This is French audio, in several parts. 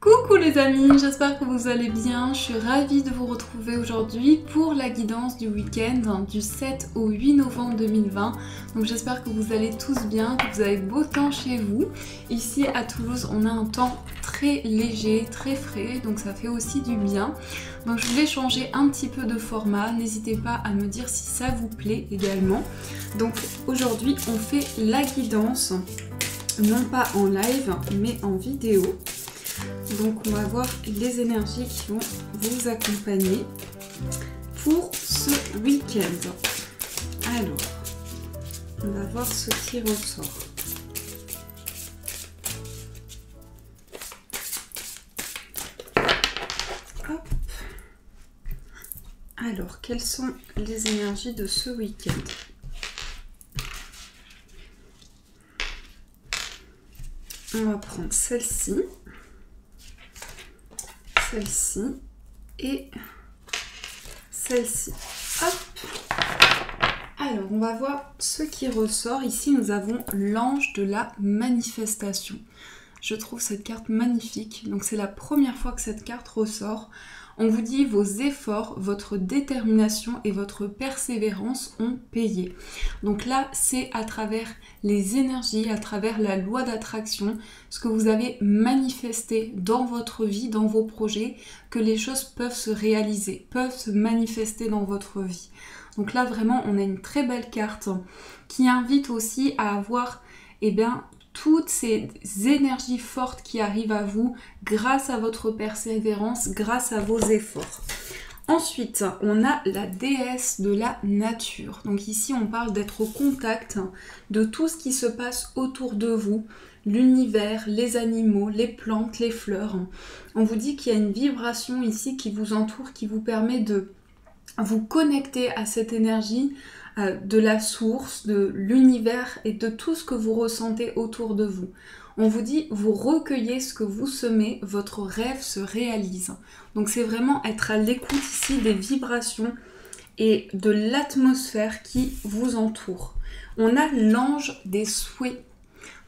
Coucou les amis, j'espère que vous allez bien. Je suis ravie de vous retrouver aujourd'hui pour la guidance du week-end du 7 au 8 novembre 2020. Donc j'espère que vous allez tous bien, que vous avez beau temps chez vous. Ici à Toulouse, on a un temps très léger, très frais, donc ça fait aussi du bien. Donc je voulais changer un petit peu de format, n'hésitez pas à me dire si ça vous plaît également. Donc aujourd'hui, on fait la guidance, non pas en live, mais en vidéo. Donc on va voir les énergies qui vont vous accompagner pour ce week-end. Alors, on va voir ce qui ressort. Hop. Alors, quelles sont les énergies de ce week-end? On va prendre celle-ci. Celle-ci et celle-ci. Hop. Alors, on va voir ce qui ressort. Ici, nous avons l'ange de la manifestation. Je trouve cette carte magnifique. Donc, c'est la première fois que cette carte ressort. On vous dit vos efforts, votre détermination et votre persévérance ont payé. Donc là, c'est à travers les énergies, à travers la loi d'attraction, ce que vous avez manifesté dans votre vie, dans vos projets, que les choses peuvent se réaliser, peuvent se manifester dans votre vie. Donc là, vraiment, on a une très belle carte qui invite aussi à avoir, toutes ces énergies fortes qui arrivent à vous grâce à votre persévérance, grâce à vos efforts. Ensuite, on a la déesse de la nature. Donc ici, on parle d'être au contact de tout ce qui se passe autour de vous, l'univers, les animaux, les plantes, les fleurs. On vous dit qu'il y a une vibration ici qui vous entoure, qui vous permet de vous connecter à cette énergie, de la source, de l'univers et de tout ce que vous ressentez autour de vous. On vous dit, vous recueillez ce que vous semez, votre rêve se réalise. Donc c'est vraiment être à l'écoute ici des vibrations et de l'atmosphère qui vous entoure. On a l'ange des souhaits.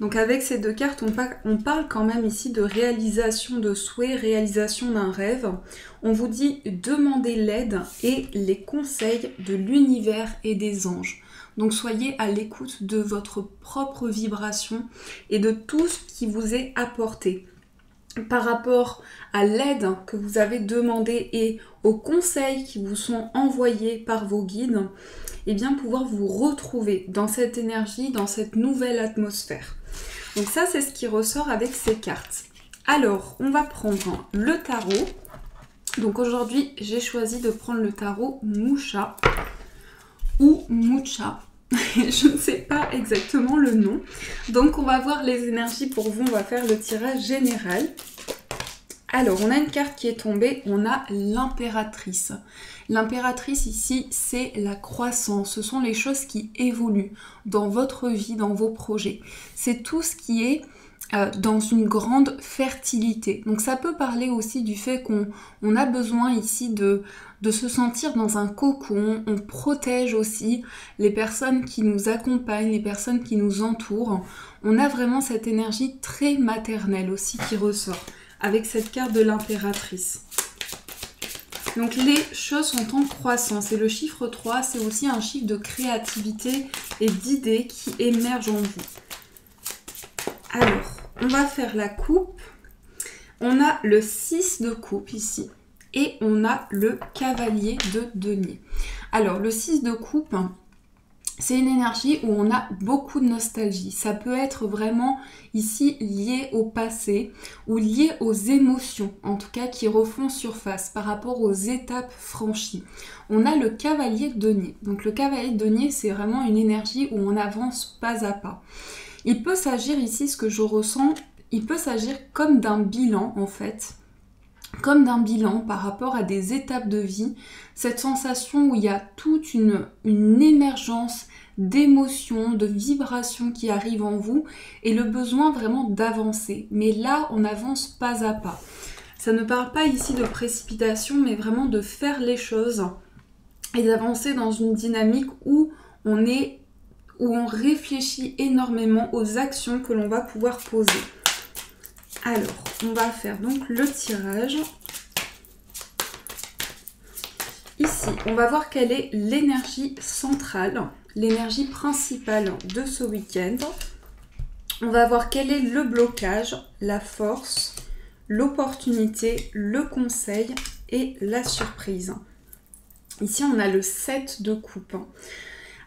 Donc avec ces deux cartes, on parle quand même ici de réalisation de souhaits, réalisation d'un rêve. On vous dit demander l'aide et les conseils de l'univers et des anges. Donc soyez à l'écoute de votre propre vibration et de tout ce qui vous est apporté. Par rapport à l'aide que vous avez demandée et aux conseils qui vous sont envoyés par vos guides, et bien pouvoir vous retrouver dans cette énergie, dans cette nouvelle atmosphère. Donc ça, c'est ce qui ressort avec ces cartes. Alors, on va prendre le tarot. Donc aujourd'hui, j'ai choisi de prendre le tarot Moucha ou Moucha. Je ne sais pas exactement le nom. Donc on va voir les énergies pour vous. On va faire le tirage général. Alors, on a une carte qui est tombée, on a l'impératrice. L'impératrice ici, c'est la croissance. Ce sont les choses qui évoluent dans votre vie, dans vos projets. C'est tout ce qui est dans une grande fertilité. Donc ça peut parler aussi du fait qu'on a besoin ici de se sentir dans un cocon. On protège aussi les personnes qui nous accompagnent, les personnes qui nous entourent. On a vraiment cette énergie très maternelle aussi qui ressort avec cette carte de l'impératrice. Donc les choses sont en croissance et le chiffre 3, c'est aussi un chiffre de créativité et d'idées qui émergent en vous. Alors, on va faire la coupe. On a le 6 de coupe ici et on a le cavalier de denier. Alors, le 6 de coupe, c'est une énergie où on a beaucoup de nostalgie. Ça peut être vraiment ici lié au passé ou lié aux émotions, en tout cas qui refont surface par rapport aux étapes franchies. On a le cavalier de denier. Donc le cavalier de denier, c'est vraiment une énergie où on avance pas à pas. Il peut s'agir ici, ce que je ressens, il peut s'agir comme d'un bilan en fait. Comme d'un bilan par rapport à des étapes de vie, cette sensation où il y a toute une émergence d'émotions, de vibrations qui arrivent en vous et le besoin vraiment d'avancer. Mais là, on avance pas à pas. Ça ne parle pas ici de précipitation, mais vraiment de faire les choses et d'avancer dans une dynamique où on réfléchit énormément aux actions que l'on va pouvoir poser. Alors, on va faire donc le tirage. Ici, on va voir quelle est l'énergie centrale, l'énergie principale de ce week-end. On va voir quel est le blocage, la force, l'opportunité, le conseil et la surprise. Ici, on a le 7 de coupe.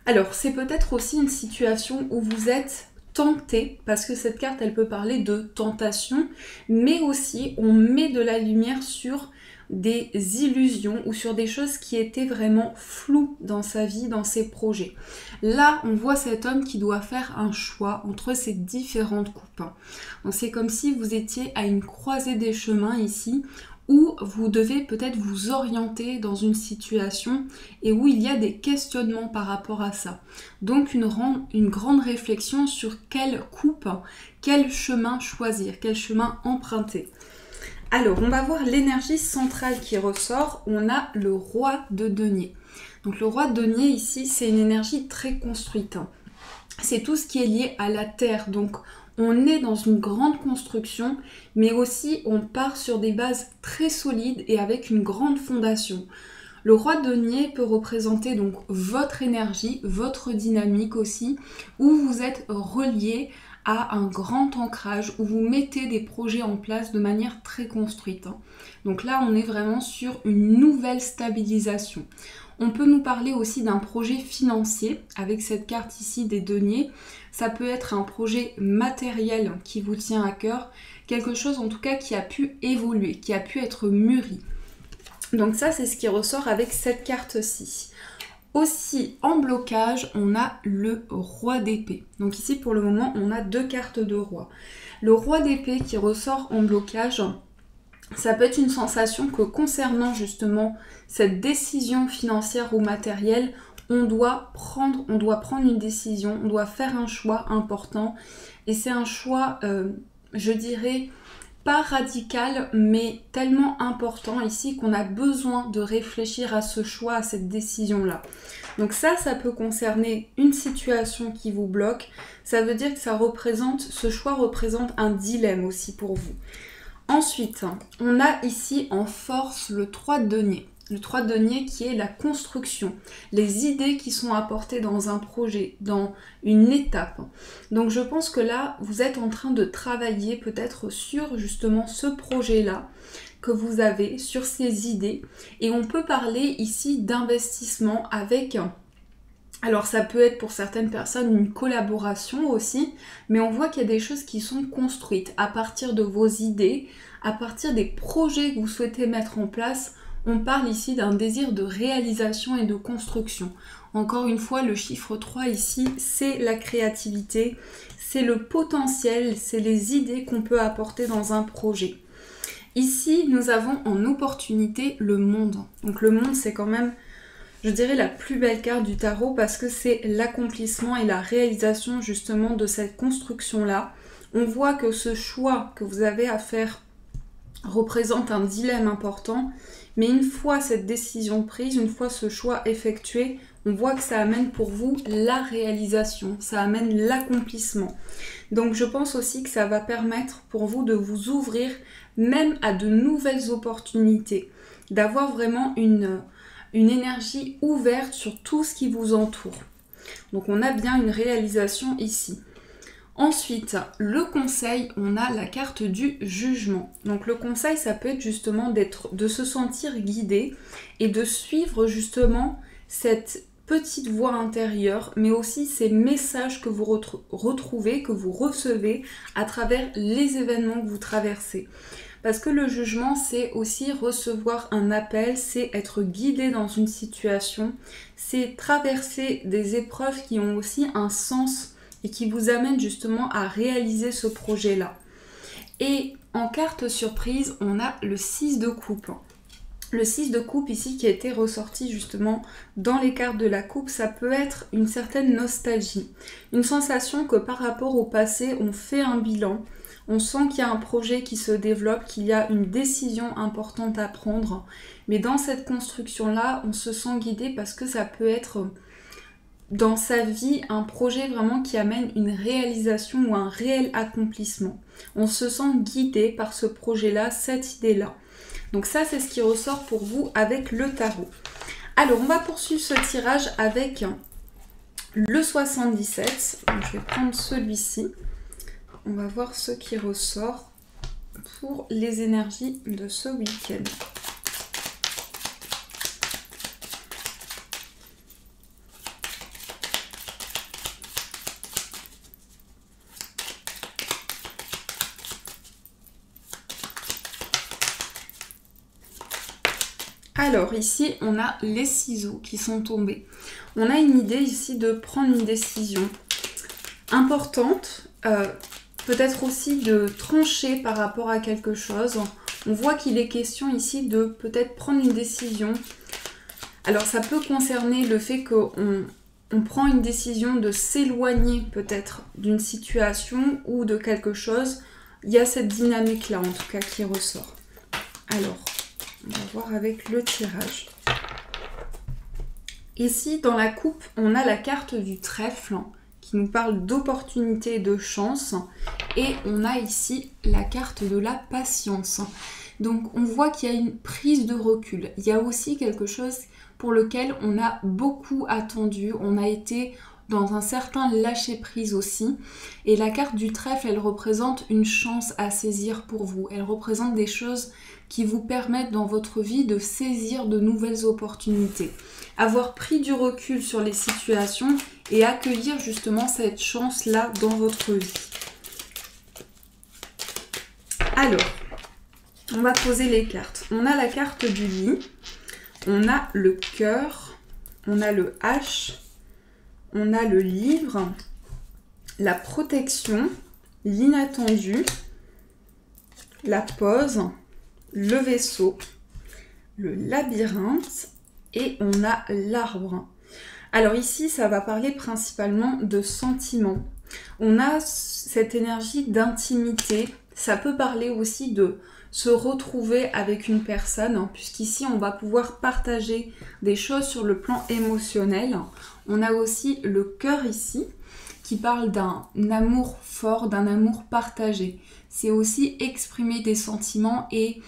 Alors, c'est peut-être aussi une situation où vous êtes tenté, parce que cette carte, elle peut parler de tentation, mais aussi, on met de la lumière sur des illusions ou sur des choses qui étaient vraiment floues dans sa vie, dans ses projets. Là, on voit cet homme qui doit faire un choix entre ces différentes coupes. Donc, c'est comme si vous étiez à une croisée des chemins ici, où vous devez peut-être vous orienter dans une situation et où il y a des questionnements par rapport à ça. Donc une grande réflexion sur quelle coupe, quel chemin choisir, quel chemin emprunter. Alors, on va voir l'énergie centrale qui ressort. On a le roi de denier. Donc le roi de denier ici, c'est une énergie très construite. C'est tout ce qui est lié à la terre. Donc on est dans une grande construction, mais aussi on part sur des bases très solides et avec une grande fondation. Le roi de denier peut représenter donc votre énergie, votre dynamique aussi, où vous êtes relié à un grand ancrage, où vous mettez des projets en place de manière très construite. Donc là, on est vraiment sur une nouvelle stabilisation. On peut nous parler aussi d'un projet financier avec cette carte ici des deniers. Ça peut être un projet matériel qui vous tient à cœur, quelque chose en tout cas qui a pu évoluer, qui a pu être mûri. Donc ça, c'est ce qui ressort avec cette carte-ci. Aussi, en blocage, on a le roi d'épée. Donc ici, pour le moment, on a deux cartes de roi. Le roi d'épée qui ressort en blocage, ça peut être une sensation que concernant justement cette décision financière ou matérielle, on doit prendre une décision, on doit faire un choix important. Et c'est un choix, je dirais, pas radical, mais tellement important ici qu'on a besoin de réfléchir à ce choix, à cette décision-là. Donc ça peut concerner une situation qui vous bloque. Ça veut dire que ce choix représente un dilemme aussi pour vous. Ensuite, on a ici en force le 3 de denier. Le 3 de denier qui est la construction, les idées qui sont apportées dans un projet, dans une étape. Donc je pense que là, vous êtes en train de travailler peut-être sur justement ce projet-là que vous avez, sur ces idées. Et on peut parler ici d'investissement avec... Alors ça peut être pour certaines personnes une collaboration aussi, mais on voit qu'il y a des choses qui sont construites à partir de vos idées, à partir des projets que vous souhaitez mettre en place. On parle ici d'un désir de réalisation et de construction. Encore une fois, le chiffre 3 ici, c'est la créativité, c'est le potentiel, c'est les idées qu'on peut apporter dans un projet. Ici, nous avons en opportunité le monde. Donc le monde, c'est quand même, je dirais, la plus belle carte du tarot parce que c'est l'accomplissement et la réalisation justement de cette construction-là. On voit que ce choix que vous avez à faire représente un dilemme important, mais une fois cette décision prise, une fois ce choix effectué, on voit que ça amène pour vous la réalisation, ça amène l'accomplissement. Donc je pense aussi que ça va permettre pour vous de vous ouvrir même à de nouvelles opportunités, d'avoir vraiment une énergie ouverte sur tout ce qui vous entoure. Donc on a bien une réalisation ici. Ensuite, le conseil, on a la carte du jugement. Donc le conseil, ça peut être justement de se sentir guidé et de suivre justement cette petite voix intérieure, mais aussi ces messages que vous retrouvez, que vous recevez à travers les événements que vous traversez. Parce que le jugement, c'est aussi recevoir un appel, c'est être guidé dans une situation, c'est traverser des épreuves qui ont aussi un sens et qui vous amène justement à réaliser ce projet-là. Et en carte surprise, on a le 6 de coupe. Le 6 de coupe ici qui a été ressorti justement dans les cartes de la coupe, ça peut être une certaine nostalgie. Une sensation que par rapport au passé, on fait un bilan. On sent qu'il y a un projet qui se développe, qu'il y a une décision importante à prendre. Mais dans cette construction-là, on se sent guidé parce que ça peut être dans sa vie un projet vraiment qui amène une réalisation ou un réel accomplissement. On se sent guidé par ce projet-là, cette idée-là. Donc ça, c'est ce qui ressort pour vous avec le tarot. Alors, on va poursuivre ce tirage avec le 77. Donc, je vais prendre celui-ci. On va voir ce qui ressort pour les énergies de ce week-end. Alors ici, on a les ciseaux qui sont tombés. On a une idée ici de prendre une décision importante, peut-être aussi de trancher par rapport à quelque chose. On voit qu'il est question ici de peut-être prendre une décision. Alors ça peut concerner le fait qu'on prend une décision de s'éloigner peut-être d'une situation ou de quelque chose. Il y a cette dynamique-là en tout cas qui ressort. Alors, on va voir avec le tirage. Ici, dans la coupe, on a la carte du trèfle qui nous parle d'opportunité et de chance. Et on a ici la carte de la patience. Donc, on voit qu'il y a une prise de recul. Il y a aussi quelque chose pour lequel on a beaucoup attendu. On a été dans un certain lâcher-prise aussi. Et la carte du trèfle, elle représente une chance à saisir pour vous. Elle représente des choses qui vous permettent dans votre vie de saisir de nouvelles opportunités. Avoir pris du recul sur les situations et accueillir justement cette chance-là dans votre vie. Alors, on va poser les cartes. On a la carte du lit, on a le cœur, on a le H, on a le livre, la protection, l'inattendu, la pause, le vaisseau, le labyrinthe et on a l'arbre. Alors ici, ça va parler principalement de sentiments. On a cette énergie d'intimité. Ça peut parler aussi de se retrouver avec une personne, hein, puisqu'ici, on va pouvoir partager des choses sur le plan émotionnel. On a aussi le cœur ici, qui parle d'un amour fort, d'un amour partagé. C'est aussi exprimer des sentiments et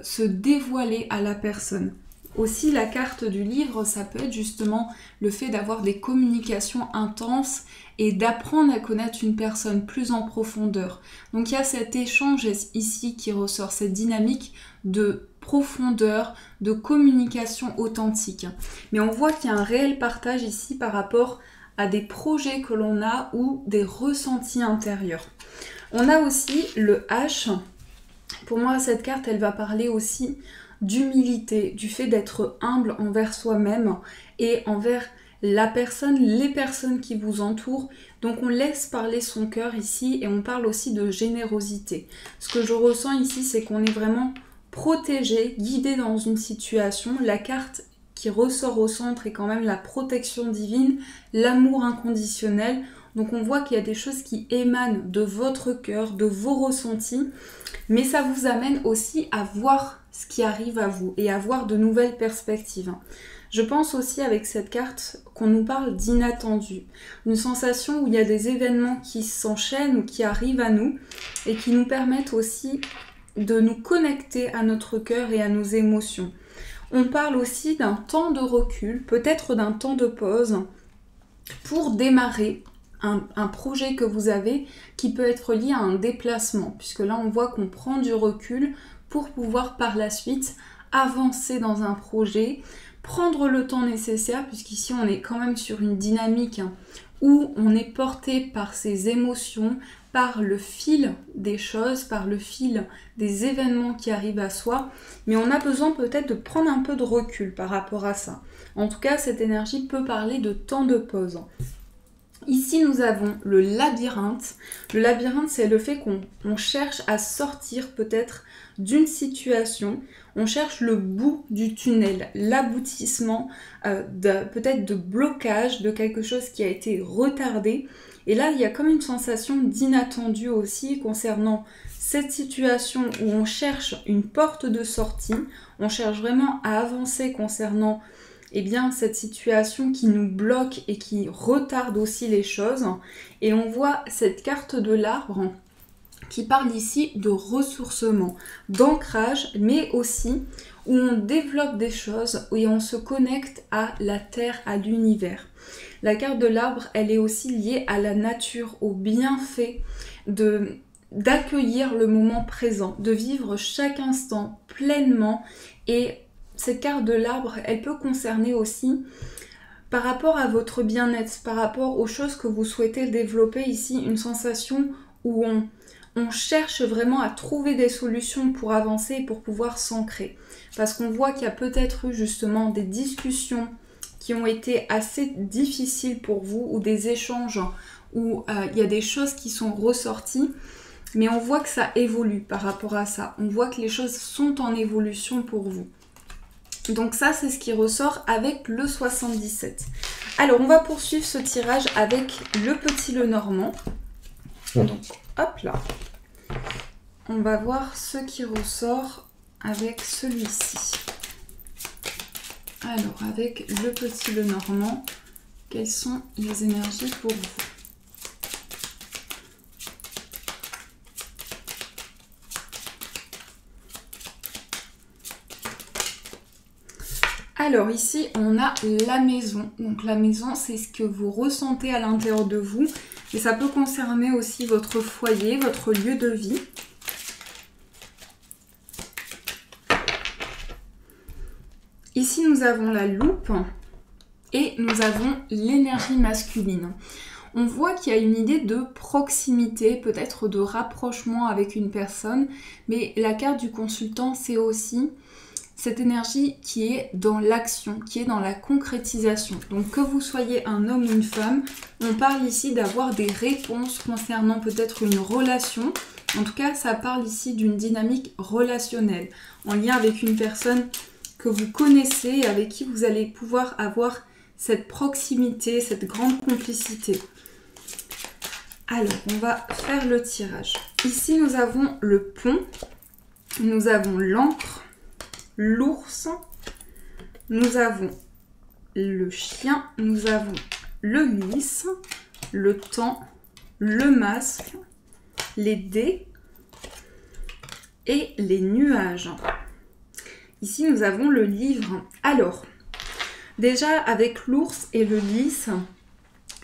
se dévoiler à la personne. Aussi, la carte du livre, ça peut être justement le fait d'avoir des communications intenses et d'apprendre à connaître une personne plus en profondeur. Donc il y a cet échange ici qui ressort, cette dynamique de profondeur, de communication authentique. Mais on voit qu'il y a un réel partage ici par rapport à des projets que l'on a ou des ressentis intérieurs. On a aussi le H. Pour moi, cette carte, elle va parler aussi d'humilité, du fait d'être humble envers soi-même et envers la personne, les personnes qui vous entourent. Donc on laisse parler son cœur ici et on parle aussi de générosité. Ce que je ressens ici, c'est qu'on est vraiment protégé, guidé dans une situation. La carte qui ressort au centre est quand même la protection divine, l'amour inconditionnel. Donc on voit qu'il y a des choses qui émanent de votre cœur, de vos ressentis, mais ça vous amène aussi à voir ce qui arrive à vous et à voir de nouvelles perspectives. Je pense aussi avec cette carte qu'on nous parle d'inattendu, une sensation où il y a des événements qui s'enchaînent ou qui arrivent à nous et qui nous permettent aussi de nous connecter à notre cœur et à nos émotions. On parle aussi d'un temps de recul, peut-être d'un temps de pause pour démarrer un projet que vous avez qui peut être lié à un déplacement, puisque là on voit qu'on prend du recul pour pouvoir par la suite avancer dans un projet, prendre le temps nécessaire, puisqu'ici on est quand même sur une dynamique où on est porté par ses émotions, par le fil des choses, par le fil des événements qui arrivent à soi, mais on a besoin peut-être de prendre un peu de recul par rapport à ça. En tout cas, cette énergie peut parler de temps de pause. Ici, nous avons le labyrinthe. Le labyrinthe, c'est le fait qu'on cherche à sortir peut-être d'une situation. On cherche le bout du tunnel, l'aboutissement peut-être de blocage, de quelque chose qui a été retardé. Et là, il y a comme une sensation d'inattendu aussi concernant cette situation où on cherche une porte de sortie. On cherche vraiment à avancer concernant eh bien, cette situation qui nous bloque et qui retarde aussi les choses. Et on voit cette carte de l'arbre qui parle ici de ressourcement, d'ancrage, mais aussi où on développe des choses, où on se connecte à la terre, à l'univers. La carte de l'arbre, elle est aussi liée à la nature, au bienfait d'accueillir le moment présent, de vivre chaque instant pleinement. Et cette carte de l'arbre, elle peut concerner aussi par rapport à votre bien-être, par rapport aux choses que vous souhaitez développer ici, une sensation où on cherche vraiment à trouver des solutions pour avancer et pour pouvoir s'ancrer. Parce qu'on voit qu'il y a peut-être eu justement des discussions qui ont été assez difficiles pour vous ou des échanges où il y a des choses qui sont ressorties. Mais on voit que ça évolue par rapport à ça. On voit que les choses sont en évolution pour vous. Donc ça, c'est ce qui ressort avec le 77. Alors, on va poursuivre ce tirage avec le petit Lenormand. Donc, hop là. On va voir ce qui ressort avec celui-ci. Alors, avec le petit Lenormand, quelles sont les énergies pour vous ? Alors ici, on a la maison. Donc la maison, c'est ce que vous ressentez à l'intérieur de vous. Et ça peut concerner aussi votre foyer, votre lieu de vie. Ici, nous avons la loupe et nous avons l'énergie masculine. On voit qu'il y a une idée de proximité, peut-être de rapprochement avec une personne. Mais la carte du consultant, c'est aussi cette énergie qui est dans l'action, qui est dans la concrétisation. Donc que vous soyez un homme ou une femme, on parle ici d'avoir des réponses concernant peut-être une relation. En tout cas, ça parle ici d'une dynamique relationnelle, en lien avec une personne que vous connaissez, avec qui vous allez pouvoir avoir cette proximité, cette grande complicité. Alors, on va faire le tirage. Ici, nous avons le pont, nous avons l'encre, l'ours, nous avons le chien, nous avons le lys, le temps, le masque, les dés et les nuages. Ici, nous avons le livre. Alors, déjà avec l'ours et le lys,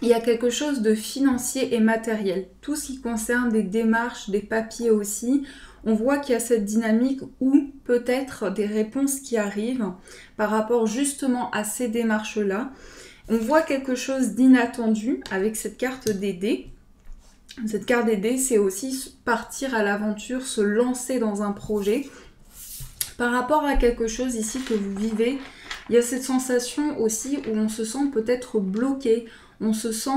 il y a quelque chose de financier et matériel. Tout ce qui concerne des démarches, des papiers aussi. On voit qu'il y a cette dynamique où peut-être des réponses qui arrivent par rapport justement à ces démarches-là. On voit quelque chose d'inattendu avec cette carte des dés. Cette carte des dés, c'est aussi partir à l'aventure, se lancer dans un projet. Par rapport à quelque chose ici que vous vivez, il y a cette sensation aussi où on se sent peut-être bloqué, on se sent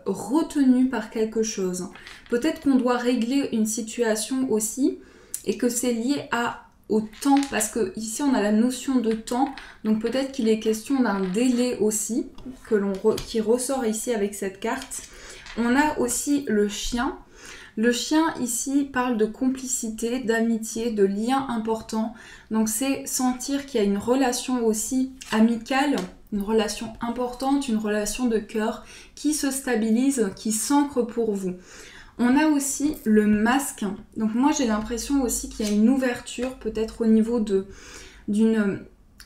retenu par quelque chose. Peut-être qu'on doit régler une situation aussi et que c'est lié au temps, parce que ici on a la notion de temps, donc peut-être qu'il est question d'un délai aussi qui ressort ici avec cette carte. On a aussi le chien. Le chien ici parle de complicité, d'amitié, de liens importants. Donc c'est sentir qu'il y a une relation aussi amicale, une relation importante, une relation de cœur qui se stabilise, qui s'ancre pour vous. On a aussi le masque. Donc moi j'ai l'impression aussi qu'il y a une ouverture peut-être au niveau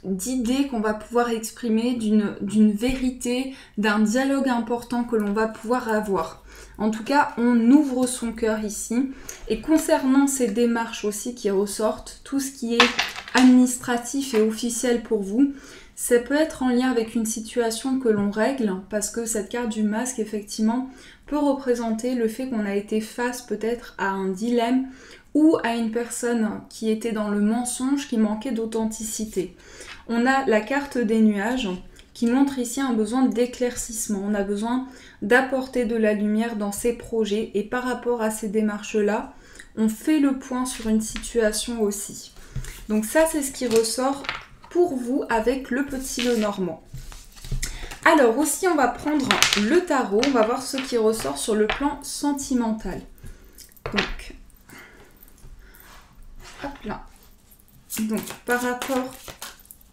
d'idées qu'on va pouvoir exprimer, d'une vérité, d'un dialogue important que l'on va pouvoir avoir. En tout cas, on ouvre son cœur ici. Et concernant ces démarches aussi qui ressortent, tout ce qui est administratif et officiel pour vous, ça peut être en lien avec une situation que l'on règle, parce que cette carte du masque, effectivement, peut représenter le fait qu'on a été face peut-être à un dilemme ou à une personne qui était dans le mensonge, qui manquait d'authenticité. On a la carte des nuages qui montre ici un besoin d'éclaircissement. On a besoin d'apporter de la lumière dans ces projets et par rapport à ces démarches-là, on fait le point sur une situation aussi. Donc ça, c'est ce qui ressort pour vous avec le petit Lenormand. Alors aussi, on va prendre le tarot, on va voir ce qui ressort sur le plan sentimental. Donc, hop là. Donc, par rapport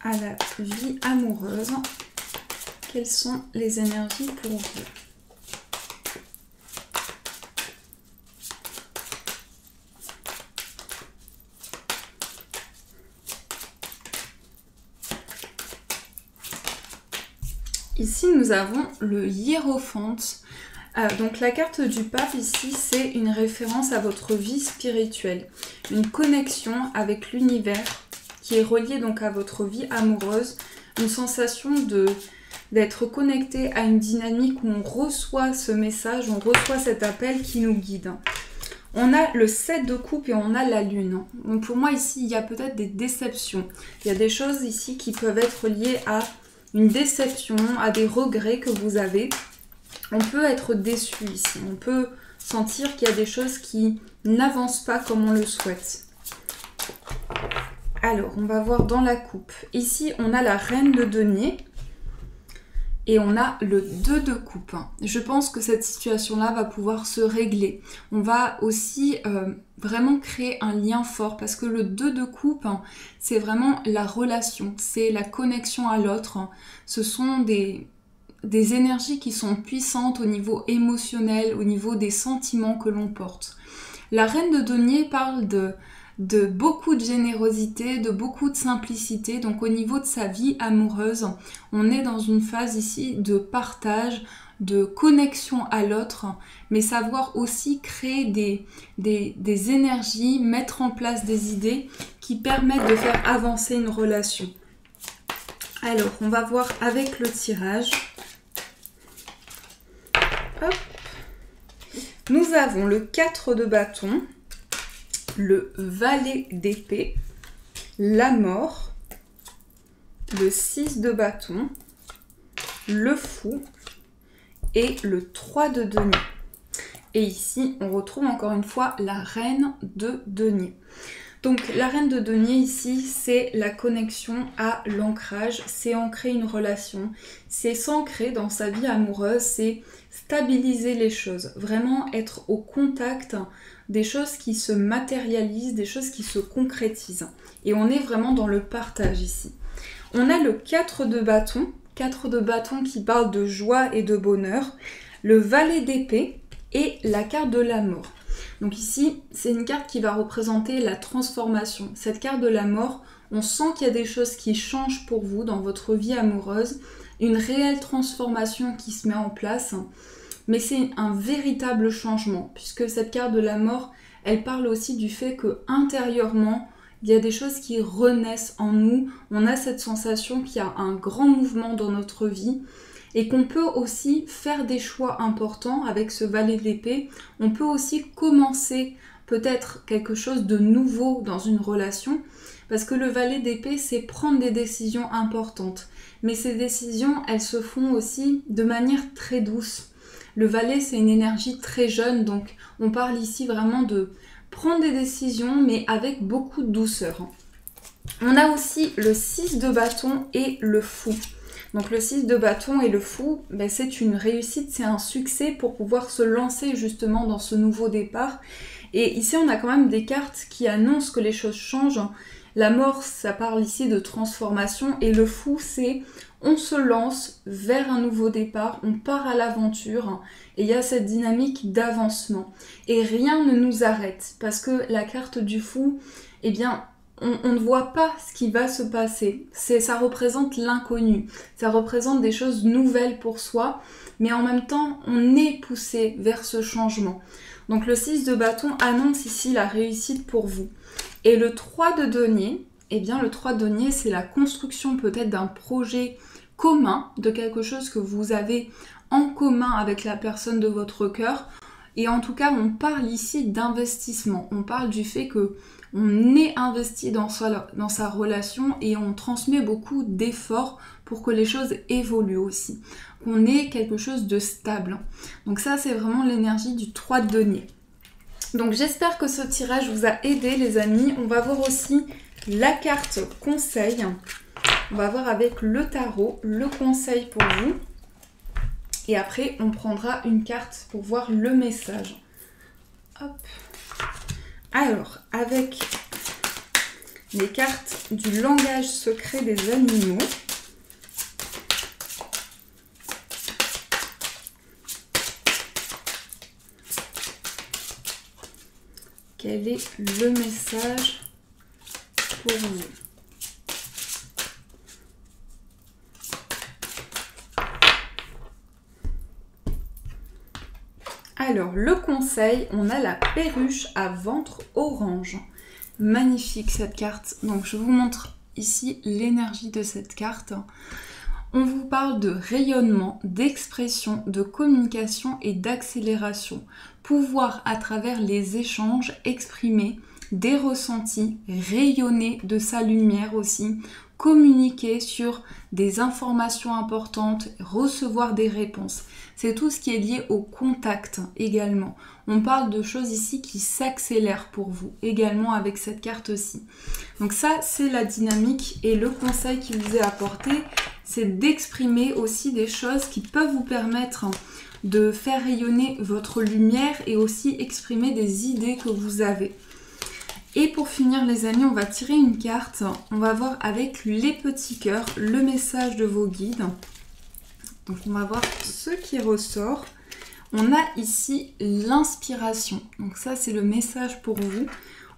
à la vie amoureuse. Quelles sont les énergies pour vous? Ici, nous avons le Hiérophante. Donc la carte du pape ici, c'est une référence à votre vie spirituelle. Une connexion avec l'univers qui est reliée donc à votre vie amoureuse. Une sensation d'être connecté à une dynamique où on reçoit ce message, on reçoit cet appel qui nous guide. On a le 7 de coupe et on a la lune. Donc pour moi ici, il y a peut-être des déceptions. Il y a des choses ici qui peuvent être liées à une déception, à des regrets que vous avez. On peut être déçu ici. On peut sentir qu'il y a des choses qui n'avancent pas comme on le souhaite. Alors, on va voir dans la coupe. Ici, on a la reine de denier. Et on a le 2 de coupe. Je pense que cette situation-là va pouvoir se régler. On va aussi vraiment créer un lien fort parce que le 2 de coupe, c'est vraiment la relation, c'est la connexion à l'autre. Ce sont des énergies qui sont puissantes au niveau émotionnel, au niveau des sentiments que l'on porte. La reine de denier parle de beaucoup de générosité, de beaucoup de simplicité. Donc au niveau de sa vie amoureuse, on est dans une phase ici de partage, de connexion à l'autre, mais savoir aussi créer des énergies, mettre en place des idées qui permettent de faire avancer une relation. Alors, on va voir avec le tirage. Hop. Nous avons le 4 de bâton, le valet d'épée, la mort, le 6 de bâton, le fou et le 3 de denier. Et ici, on retrouve encore une fois la reine de denier. Donc la reine de denier ici, c'est la connexion à l'ancrage, c'est ancrer une relation, c'est s'ancrer dans sa vie amoureuse, c'est stabiliser les choses, vraiment être au contact des choses qui se matérialisent, des choses qui se concrétisent. Et on est vraiment dans le partage ici. On a le 4 de bâton qui parle de joie et de bonheur, le valet d'épée et la carte de la mort. Donc ici, c'est une carte qui va représenter la transformation. Cette carte de la mort, on sent qu'il y a des choses qui changent pour vous dans votre vie amoureuse, une réelle transformation qui se met en place. Mais c'est un véritable changement, puisque cette carte de la mort, elle parle aussi du fait que intérieurement, il y a des choses qui renaissent en nous. On a cette sensation qu'il y a un grand mouvement dans notre vie et qu'on peut aussi faire des choix importants avec ce valet d'épée. On peut aussi commencer peut-être quelque chose de nouveau dans une relation, parce que le valet d'épée, c'est prendre des décisions importantes. Mais ces décisions, elles se font aussi de manière très douce. Le valet, c'est une énergie très jeune, donc on parle ici vraiment de prendre des décisions, mais avec beaucoup de douceur. On a aussi le 6 de bâton et le fou. Donc le 6 de bâton et le fou, ben, c'est une réussite, c'est un succès pour pouvoir se lancer justement dans ce nouveau départ. Et ici, on a quand même des cartes qui annoncent que les choses changent. La mort, ça parle ici de transformation, et le fou, c'est on se lance vers un nouveau départ, on part à l'aventure, et il y a cette dynamique d'avancement. Et rien ne nous arrête, parce que la carte du fou, eh bien, on ne voit pas ce qui va se passer. Ça représente l'inconnu, ça représente des choses nouvelles pour soi, mais en même temps, on est poussé vers ce changement. Donc le 6 de bâton annonce ici la réussite pour vous. Et le 3 de denier, eh bien le 3 de denier, c'est la construction peut-être d'un projet commun, de quelque chose que vous avez en commun avec la personne de votre cœur. Et en tout cas, on parle ici d'investissement. On parle du fait que on est investi dans sa relation et on transmet beaucoup d'efforts pour que les choses évoluent aussi. Qu'on ait quelque chose de stable. Donc ça, c'est vraiment l'énergie du 3 de denier. Donc j'espère que ce tirage vous a aidé les amis. On va voir aussi la carte conseil. On va voir avec le tarot le conseil pour vous. Et après, on prendra une carte pour voir le message. Hop. Alors, avec les cartes du langage secret des animaux. Quel est le message pour vous? Alors, le conseil, on a la perruche à ventre orange. Magnifique cette carte. Donc, je vous montre ici l'énergie de cette carte. On vous parle de rayonnement, d'expression, de communication et d'accélération. Pouvoir à travers les échanges exprimer des ressentis, rayonner de sa lumière aussi, communiquer sur des informations importantes, recevoir des réponses. C'est tout ce qui est lié au contact également. On parle de choses ici qui s'accélèrent pour vous également avec cette carte-ci. Donc ça, c'est la dynamique et le conseil qui vous est apporté, c'est d'exprimer aussi des choses qui peuvent vous permettre de faire rayonner votre lumière et aussi exprimer des idées que vous avez. Et pour finir les amis, on va tirer une carte. On va voir avec les petits cœurs le message de vos guides. Donc on va voir ce qui ressort. On a ici l'inspiration. Donc ça c'est le message pour vous.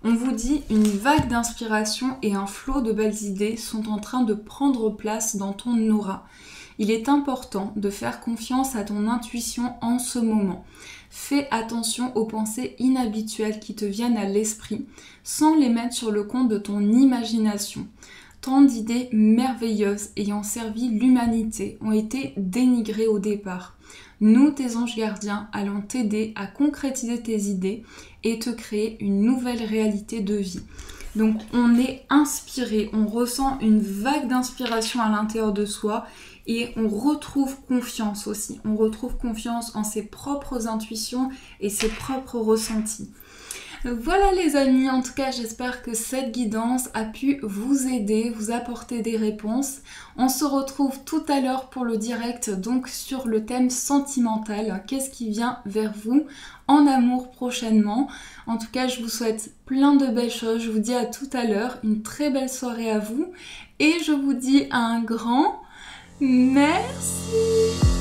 On vous dit une vague d'inspiration et un flot de belles idées sont en train de prendre place dans ton aura. Il est important de faire confiance à ton intuition en ce moment. Fais attention aux pensées inhabituelles qui te viennent à l'esprit, sans les mettre sur le compte de ton imagination. Tant d'idées merveilleuses ayant servi l'humanité ont été dénigrées au départ. Nous, tes anges gardiens, allons t'aider à concrétiser tes idées et te créer une nouvelle réalité de vie. Donc on est inspiré, on ressent une vague d'inspiration à l'intérieur de soi et on retrouve confiance aussi. On retrouve confiance en ses propres intuitions et ses propres ressentis. Voilà les amis, en tout cas j'espère que cette guidance a pu vous aider, vous apporter des réponses. On se retrouve tout à l'heure pour le direct donc sur le thème sentimental. Qu'est-ce qui vient vers vous en amour prochainement? En tout cas je vous souhaite plein de belles choses, je vous dis à tout à l'heure, une très belle soirée à vous et je vous dis un grand merci.